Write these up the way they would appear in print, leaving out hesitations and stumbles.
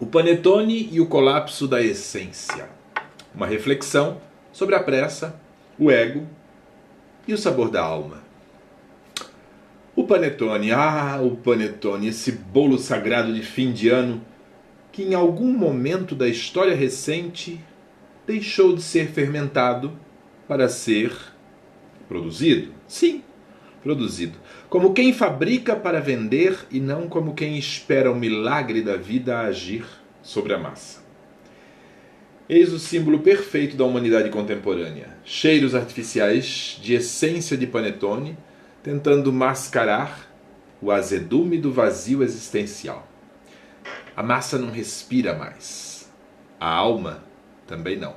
O panetone e o colapso da essência. Uma reflexão sobre a pressa, o ego e o sabor da alma. O panetone, o panetone, esse bolo sagrado de fim de ano que em algum momento da história recente deixou de ser fermentado para ser produzido. Sim, produzido. Como quem fabrica para vender e não como quem espera o milagre da vida a agir sobre a massa. Eis o símbolo perfeito da humanidade contemporânea. Cheiros artificiais de essência de panetone, tentando mascarar o azedume do vazio existencial. A massa não respira mais. A alma também não.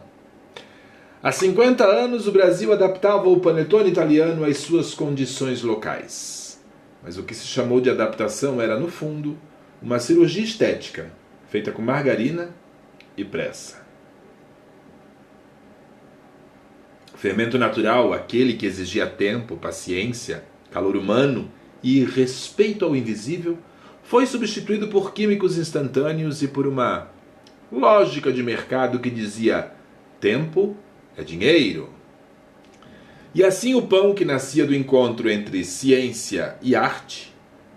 Há 50 anos o Brasil adaptava o panetone italiano às suas condições locais. Mas o que se chamou de adaptação era, no fundo, uma cirurgia estética, feita com margarina e pressa. O fermento natural, aquele que exigia tempo, paciência, calor humano e respeito ao invisível, foi substituído por químicos instantâneos e por uma lógica de mercado que dizia: tempo é dinheiro. E assim o pão que nascia do encontro entre ciência e arte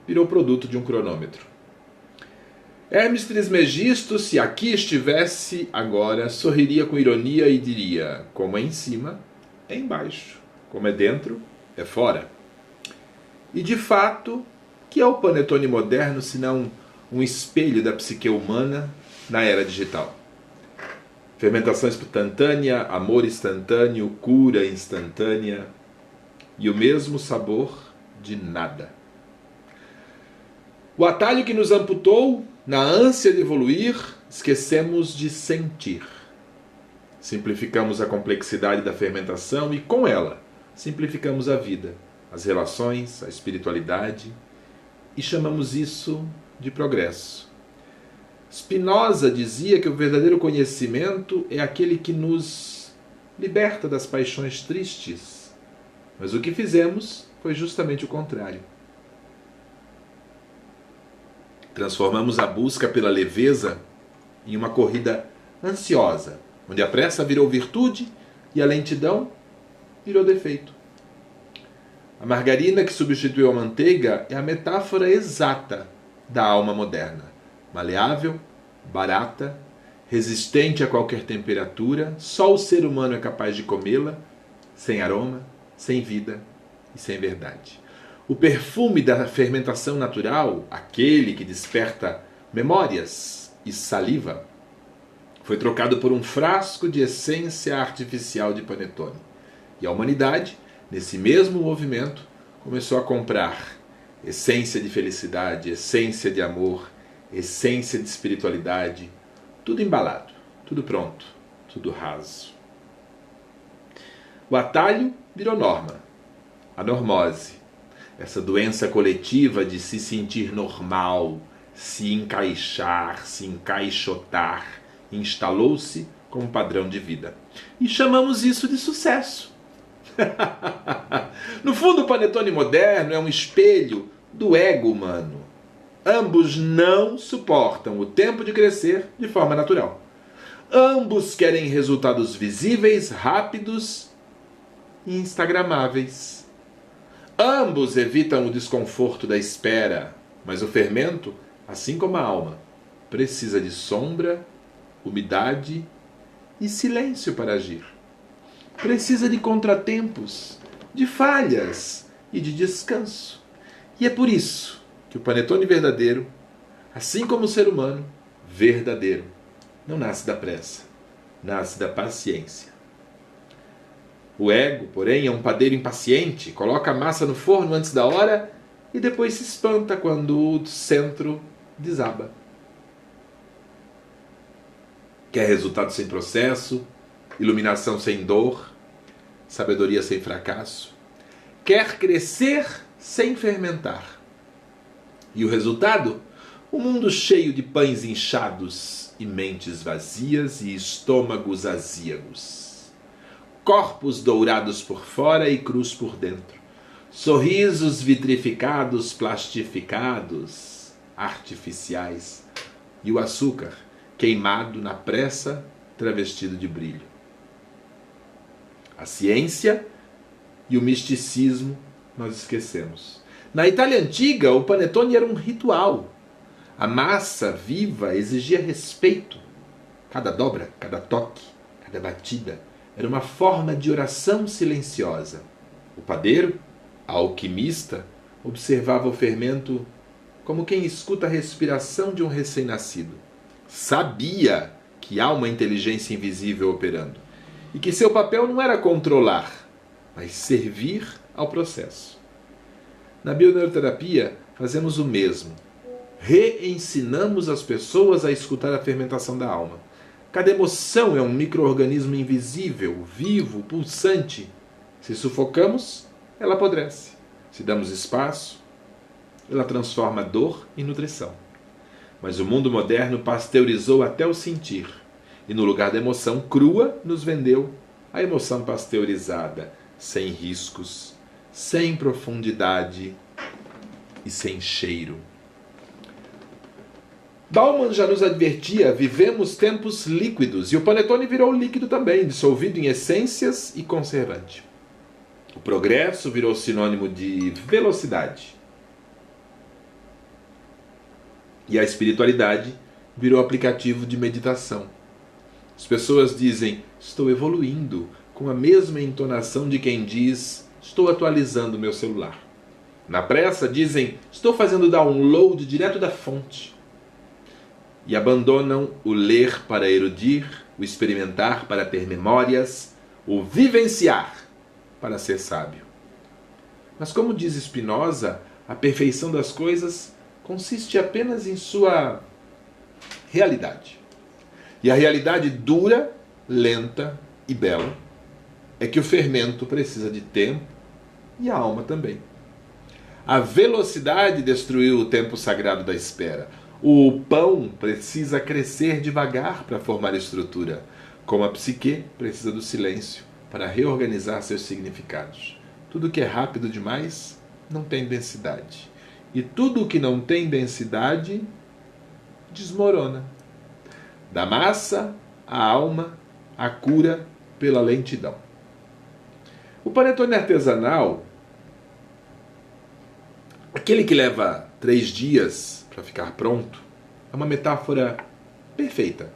virou produto de um cronômetro. Hermes Trismegisto, se aqui estivesse agora, sorriria com ironia e diria: como é em cima, é embaixo. Como é dentro, é fora. E de fato, que é o panetone moderno senão um espelho da psique humana na era digital? Fermentação instantânea, amor instantâneo, cura instantânea e o mesmo sabor de nada. O atalho que nos amputou, na ânsia de evoluir, esquecemos de sentir. Simplificamos a complexidade da fermentação e, com ela, simplificamos a vida, as relações, a espiritualidade e chamamos isso de progresso. Spinoza dizia que o verdadeiro conhecimento é aquele que nos liberta das paixões tristes. Mas o que fizemos foi justamente o contrário. Transformamos a busca pela leveza em uma corrida ansiosa, onde a pressa virou virtude e a lentidão virou defeito. A margarina que substituiu a manteiga é a metáfora exata da alma moderna. Maleável, barata, resistente a qualquer temperatura, só o ser humano é capaz de comê-la, sem aroma, sem vida e sem verdade. O perfume da fermentação natural, aquele que desperta memórias e saliva, foi trocado por um frasco de essência artificial de panetone. E a humanidade, nesse mesmo movimento, começou a comprar essência de felicidade, essência de amor, essência de espiritualidade, tudo embalado, tudo pronto, tudo raso. O atalho virou norma, a normose, essa doença coletiva de se sentir normal, se encaixar, se encaixotar, instalou-se como padrão de vida. E chamamos isso de sucesso. No fundo, o panetone moderno é um espelho do ego humano. Ambos não suportam o tempo de crescer de forma natural. Ambos querem resultados visíveis, rápidos e instagramáveis. Ambos evitam o desconforto da espera, mas o fermento, assim como a alma, precisa de sombra, umidade e silêncio para agir. Precisa de contratempos, de falhas e de descanso. E é por isso que o panetone verdadeiro, assim como o ser humano verdadeiro, não nasce da pressa, nasce da paciência. O ego, porém, é um padeiro impaciente, coloca a massa no forno antes da hora e depois se espanta quando o centro desaba. Quer resultado sem processo, iluminação sem dor, sabedoria sem fracasso. Quer crescer sem fermentar. E o resultado? Um mundo cheio de pães inchados e mentes vazias e estômagos azíagos. Corpos dourados por fora e crus por dentro. Sorrisos vitrificados, plastificados, artificiais. E o açúcar, queimado na pressa, travestido de brilho. A ciência e o misticismo nós esquecemos. Na Itália antiga, o panetone era um ritual. A massa viva exigia respeito. Cada dobra, cada toque, cada batida era uma forma de oração silenciosa. O padeiro, a alquimista, observava o fermento como quem escuta a respiração de um recém-nascido. Sabia que há uma inteligência invisível operando e que seu papel não era controlar, mas servir ao processo. Na bioneuroterapia, fazemos o mesmo. Reensinamos as pessoas a escutar a fermentação da alma. Cada emoção é um micro-organismo invisível, vivo, pulsante. Se sufocamos, ela apodrece. Se damos espaço, ela transforma dor em nutrição. Mas o mundo moderno pasteurizou até o sentir. E no lugar da emoção crua, nos vendeu a emoção pasteurizada, sem riscos, sem profundidade e sem cheiro. Bauman já nos advertia, vivemos tempos líquidos, e o panetone virou líquido também, dissolvido em essências e conservante. O progresso virou sinônimo de velocidade. E a espiritualidade virou aplicativo de meditação. As pessoas dizem, estou evoluindo, com a mesma entonação de quem diz, estou atualizando meu celular. Na pressa dizem, estou fazendo download direto da fonte. E abandonam o ler para erudir, o experimentar para ter memórias, o vivenciar para ser sábio. Mas como diz Spinoza, a perfeição das coisas consiste apenas em sua realidade. E a realidade dura, lenta e bela é que o fermento precisa de tempo e a alma também. A velocidade destruiu o tempo sagrado da espera. O pão precisa crescer devagar para formar estrutura, como a psique precisa do silêncio para reorganizar seus significados. Tudo que é rápido demais não tem densidade. E tudo que não tem densidade desmorona. Da massa, a alma, a cura pela lentidão. O panetone artesanal, aquele que leva 3 dias para ficar pronto, é uma metáfora perfeita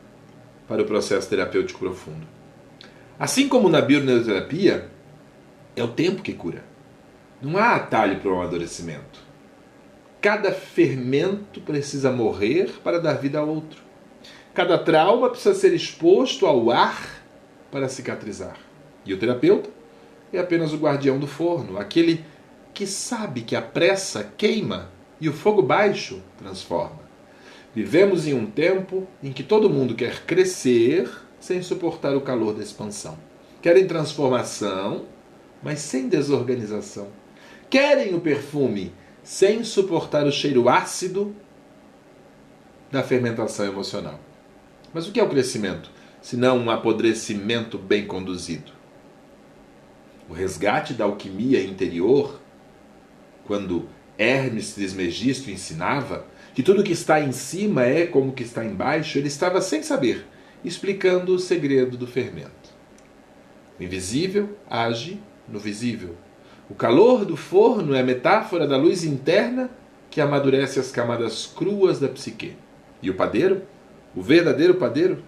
para o processo terapêutico profundo. Assim como na bioneuroterapia, é o tempo que cura. Não há atalho para o amadurecimento. Cada fermento precisa morrer para dar vida a outro. Cada trauma precisa ser exposto ao ar para cicatrizar. E o terapeuta é apenas o guardião do forno, aquele que sabe que a pressa queima e o fogo baixo transforma. Vivemos em um tempo em que todo mundo quer crescer sem suportar o calor da expansão. Querem transformação, mas sem desorganização. Querem o perfume sem suportar o cheiro ácido da fermentação emocional. Mas o que é o crescimento, se não um apodrecimento bem conduzido? O resgate da alquimia interior, quando Hermes Trismegisto ensinava que tudo que está em cima é como o que está embaixo, ele estava sem saber, explicando o segredo do fermento. O invisível age no visível. O calor do forno é a metáfora da luz interna que amadurece as camadas cruas da psique. E o padeiro, o verdadeiro padeiro,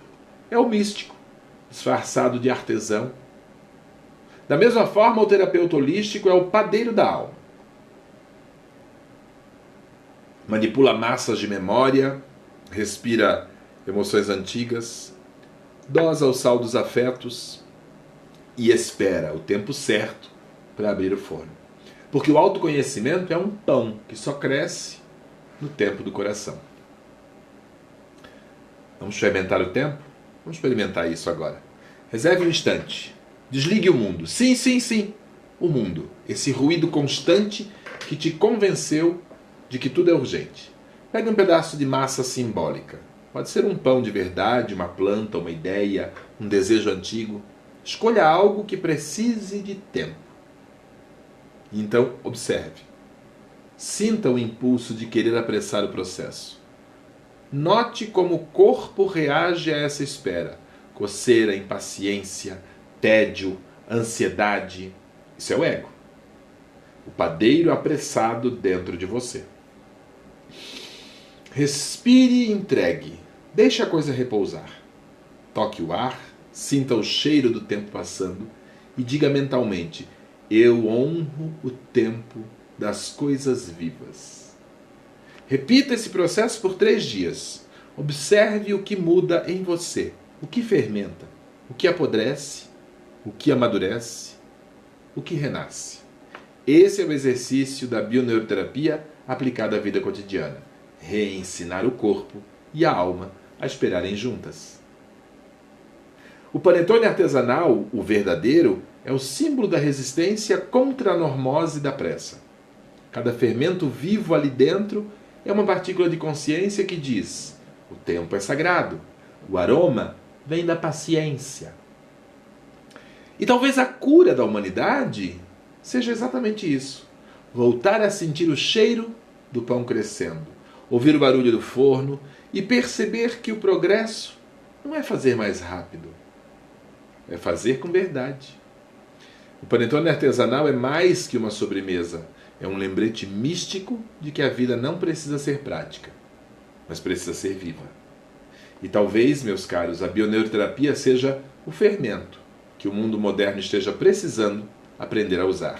é o místico, disfarçado de artesão. Da mesma forma, o terapeuta holístico é o padeiro da alma. Manipula massas de memória, respira emoções antigas, dosa o sal dos afetos e espera o tempo certo para abrir o forno. Porque o autoconhecimento é um pão que só cresce no tempo do coração. Vamos experimentar o tempo? Vamos experimentar isso agora. Reserve um instante. Desligue o mundo. Sim, sim, sim. O mundo. Esse ruído constante que te convenceu de que tudo é urgente. Pegue um pedaço de massa simbólica. Pode ser um pão de verdade, uma planta, uma ideia, um desejo antigo. Escolha algo que precise de tempo. Então, observe. Sinta o impulso de querer apressar o processo. Note como o corpo reage a essa espera. Coceira, impaciência, tédio, ansiedade. Isso é o ego. O padeiro apressado dentro de você. Respire e entregue. Deixe a coisa repousar. Toque o ar, sinta o cheiro do tempo passando e diga mentalmente: eu honro o tempo das coisas vivas. Repita esse processo por 3 dias. Observe o que muda em você, o que fermenta, o que apodrece, o que amadurece, o que renasce. Esse é o exercício da bioneuroterapia aplicada à vida cotidiana. Reensinar o corpo e a alma a esperarem juntas. O panetone artesanal, o verdadeiro, é o símbolo da resistência contra a normose da pressa. Cada fermento vivo ali dentro é uma partícula de consciência que diz: o tempo é sagrado, o aroma vem da paciência. E talvez a cura da humanidade seja exatamente isso: voltar a sentir o cheiro do pão crescendo, ouvir o barulho do forno e perceber que o progresso não é fazer mais rápido, é fazer com verdade. O panetone artesanal é mais que uma sobremesa, é um lembrete místico de que a vida não precisa ser prática, mas precisa ser viva. E talvez, meus caros, a bioneuroterapia seja o fermento que o mundo moderno esteja precisando aprender a usar.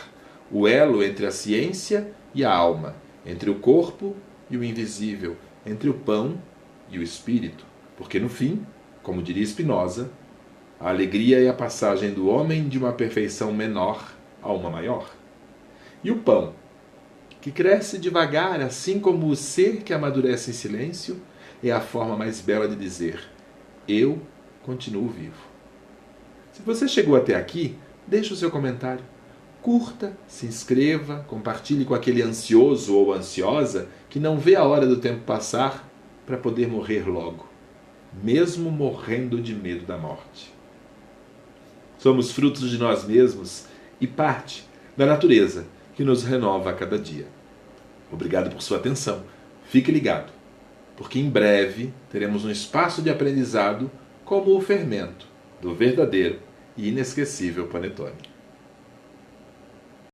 O elo entre a ciência e a alma, entre o corpo e o invisível, entre o pão e o espírito. Porque no fim, como diria Spinoza, a alegria é a passagem do homem de uma perfeição menor a uma maior. E o pão, que cresce devagar, assim como o ser que amadurece em silêncio, é a forma mais bela de dizer: eu continuo vivo. Se você chegou até aqui, deixe o seu comentário. Curta, se inscreva, compartilhe com aquele ansioso ou ansiosa que não vê a hora do tempo passar para poder morrer logo, mesmo morrendo de medo da morte. Somos frutos de nós mesmos e parte da natureza que nos renova a cada dia. Obrigado por sua atenção. Fique ligado, porque em breve teremos um espaço de aprendizado como o fermento do verdadeiro e inesquecível panetone.